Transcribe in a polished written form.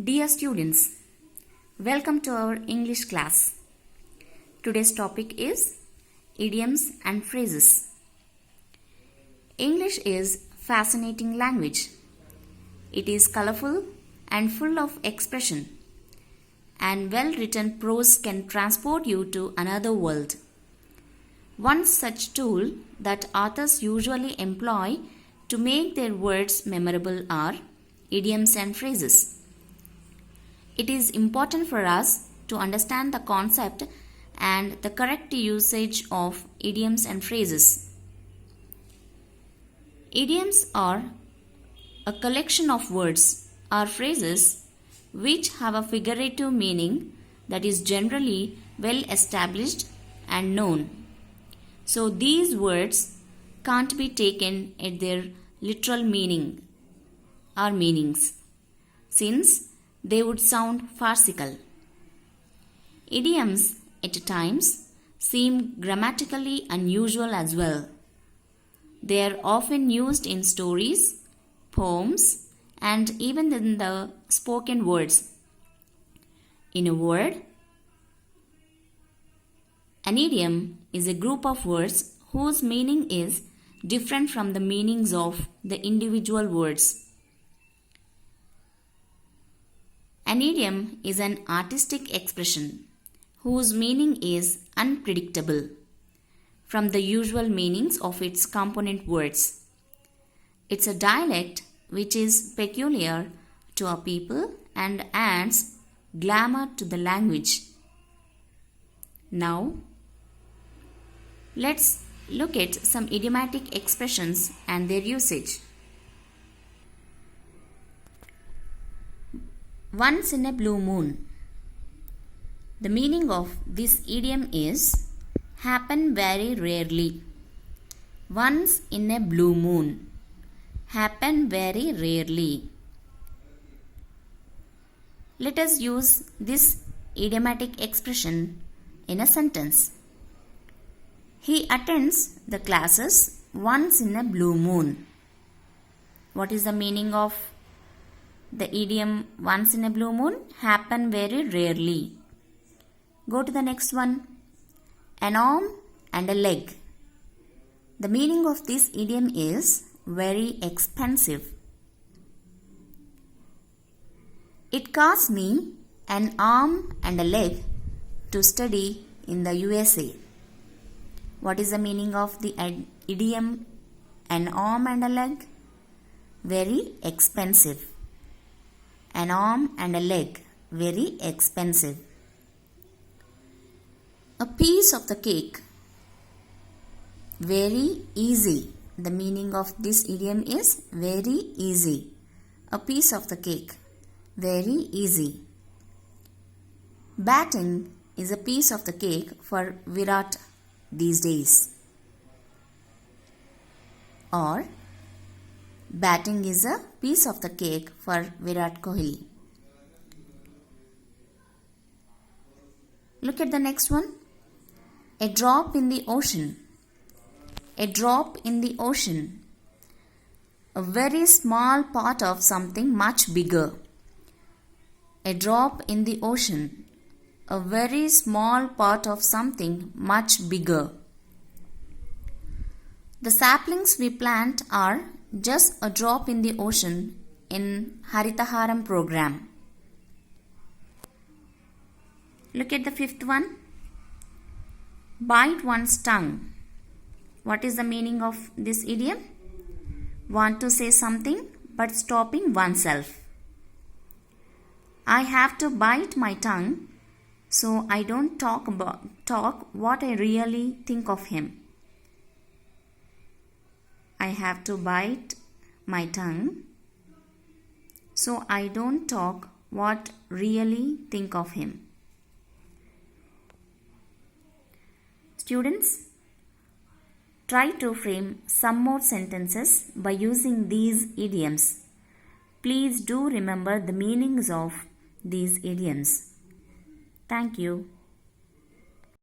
Dear students, welcome to our English class. Today's topic is idioms and phrases. English is fascinating language. It is colorful and full of expression, and well-written prose can transport you to another world. One such tool that authors usually employ to make their words memorable are idioms and phrases. It is important for us to understand the concept and the correct usage of idioms and phrases. Idioms are a collection of words or phrases which have a figurative meaning that is generally well established and known. So these words can't be taken at their literal meaning or meanings, since they would sound farcical. Idioms at times seem grammatically unusual as well. They are often used in stories, poems, and even in the spoken words. In a word, an idiom is a group of words whose meaning is different from the meanings of the individual words. An idiom is an artistic expression whose meaning is unpredictable from the usual meanings of its component words. It's a dialect which is peculiar to a people and adds glamour to the language. Now, let's look at some idiomatic expressions and their usage. Once in a blue moon. The meaning of this idiom is happen very rarely. Once in a blue moon. Happen very rarely. Let us use this idiomatic expression in a sentence. He attends the classes once in a blue moon. What is the meaning of the idiom once in a blue moon? Happen very rarely. Go to the next one. An arm and a leg. The meaning of this idiom is very expensive. It cost me an arm and a leg to study in the USA. What is the meaning of the idiom an arm and a leg? Very expensive. An arm and a leg, very expensive. A piece of the cake, very easy. The meaning of this idiom is very easy. A piece of the cake, very easy. Batting is a piece of the cake for Virat these days. Or batting is a piece of the cake for Virat Kohli. Look at the next one. A drop in the ocean. A drop in the ocean. A very small part of something much bigger. A drop in the ocean. A very small part of something much bigger. The saplings we plant are just a drop in the ocean in Haritaharam program. Look at the fifth one. Bite one's tongue. What is the meaning of this idiom? Want to say something but stopping oneself. I have to bite my tongue so I don't talk what I really think of him. I have to bite my tongue so I don't talk what really think of him. Students, try to frame some more sentences by using these idioms. Please do remember the meanings of these idioms. Thank you.